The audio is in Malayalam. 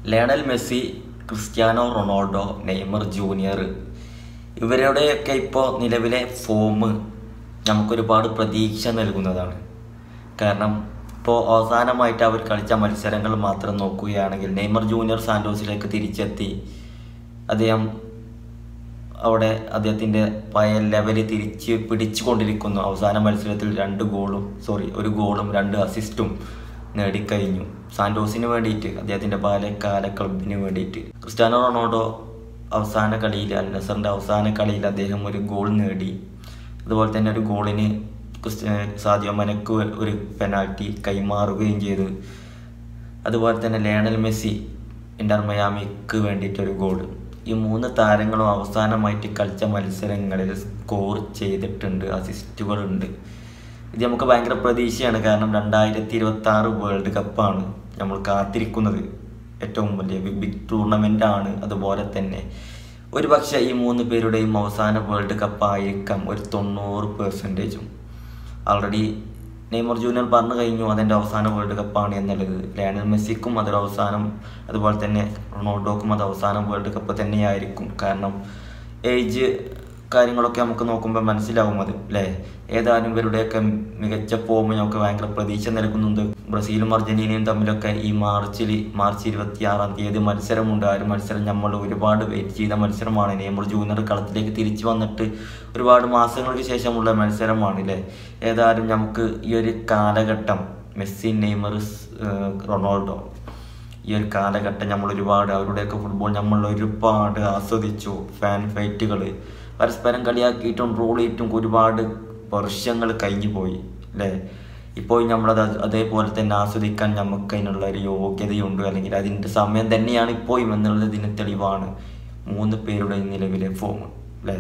Lionel Messi, Cristiano Ronaldo, Neymar junior ഇവരുടെയൊക്കെ ഇപ്പോൾ നിലവിലെ ഫോം നമുക്കൊരുപാട് പ്രതീക്ഷ നൽകുന്നതാണ്. കാരണം ഇപ്പോൾ അവസാനമായിട്ട് അവർ കളിച്ച മത്സരങ്ങൾ മാത്രം നോക്കുകയാണെങ്കിൽ നെയ്മർ ജൂനിയർ സാന്റോസിലേക്ക് തിരിച്ചെത്തി. അദ്ദേഹം അവിടെ അദ്ദേഹത്തിൻ്റെ പഴയ ലെവല് തിരിച്ച് പിടിച്ചുകൊണ്ടിരിക്കുന്നു. അവസാന മത്സരത്തിൽ ഒരു ഗോളും 2 അസിസ്റ്റും നേടിക്കഴിഞ്ഞു സാന്റോസിന് വേണ്ടിയിട്ട്, അദ്ദേഹത്തിൻ്റെ ബാല്യകാല ക്ലബിന് വേണ്ടിയിട്ട്. ക്രിസ്ത്യാനോ റൊണാൾഡോ അവസാന കളിയിൽ, അൽ നസറിൻ്റെ അവസാന കളിയിൽ അദ്ദേഹം ഒരു ഗോൾ നേടി. അതുപോലെ തന്നെ ഒരു ഗോളിന് സാദിയോ മനക്ക് ഒരു പെനാൽറ്റി കൈമാറുകയും ചെയ്തു. അതുപോലെ തന്നെ ലയണൽ മെസ്സി ഇന്റർ മയാമിക്ക് വേണ്ടിയിട്ടൊരു ഗോൾ. ഈ 3 താരങ്ങളും അവസാനമായിട്ട് കളിച്ച മത്സരങ്ങളിൽ സ്കോർ ചെയ്തിട്ടുണ്ട്, അസിസ്റ്റുകളുണ്ട്. ഇത് നമുക്ക് ഭയങ്കര പ്രതീക്ഷയാണ്. കാരണം 2026 വേൾഡ് കപ്പാണ് നമ്മൾ കാത്തിരിക്കുന്നത്. ഏറ്റവും വലിയ ബിഗ് ടൂർണമെൻ്റ് ആണ്. അതുപോലെ തന്നെ ഒരുപക്ഷെ ഈ 3 പേരുടെയും അവസാന വേൾഡ് കപ്പായിരിക്കാം ഒരു 90%. ആൾറെഡി നെയ്മർ ജൂനിയർ പറഞ്ഞു കഴിഞ്ഞു അതെൻ്റെ അവസാന വേൾഡ് കപ്പാണ് എന്നുള്ളത്. ലയണൽ മെസ്സിക്കും അതൊരു അവസാനം, അതുപോലെ തന്നെ റൊണാൾഡോക്കും അത് അവസാനം വേൾഡ് കപ്പ് തന്നെയായിരിക്കും. കാരണം ഏജ് കാര്യങ്ങളൊക്കെ നമുക്ക് നോക്കുമ്പോൾ മനസ്സിലാവും അത്, അല്ലേ? ഏതായാലും ഇവരുടെയൊക്കെ മികച്ച ഫോമിനൊക്കെ ഭയങ്കര പ്രതീക്ഷ നൽകുന്നുണ്ട്. ബ്രസീലും അർജന്റീനയും തമ്മിലൊക്കെ ഈ മാർച്ച് 26-ാം തീയതി മത്സരമുണ്ട്. ആ ഒരു മത്സരം നമ്മൾ ഒരുപാട് വെയിറ്റ് ചെയ്ത മത്സരമാണ്. നെയ്മർ ജൂനിയർ കളത്തിലേക്ക് തിരിച്ചു വന്നിട്ട് ഒരുപാട് മാസങ്ങൾക്ക് ശേഷമുള്ള മത്സരമാണ്, അല്ലേ? ഏതായാലും നമുക്ക് ഈ ഒരു കാലഘട്ടം, മെസ്സി, നെയ്മർ, റൊണാൾഡോ, ഈ ഒരു കാലഘട്ടം അവരുടെയൊക്കെ ഫുട്ബോൾ നമ്മൾ ഒരുപാട് ആസ്വദിച്ചു. ഫാൻ ഫൈറ്റുകൾ, പരസ്പരം കളിയാക്കിയിട്ടും ട്രോൾ ചെയ്തിട്ടും ഒരുപാട് വർഷങ്ങൾ കഴിഞ്ഞു പോയി, അല്ലേ? ഇപ്പോൾ നമ്മളത് അതേപോലെ തന്നെ ആസ്വദിക്കാൻ നമുക്ക് അതിനുള്ള ഒരു യോഗ്യതയുണ്ട്, അല്ലെങ്കിൽ അതിൻ്റെ സമയം തന്നെയാണ് ഇപ്പോഴും എന്നുള്ളതിന് തെളിവാണ് 3 പേരുടെ നിലവിലെ ഫോം, അല്ലേ?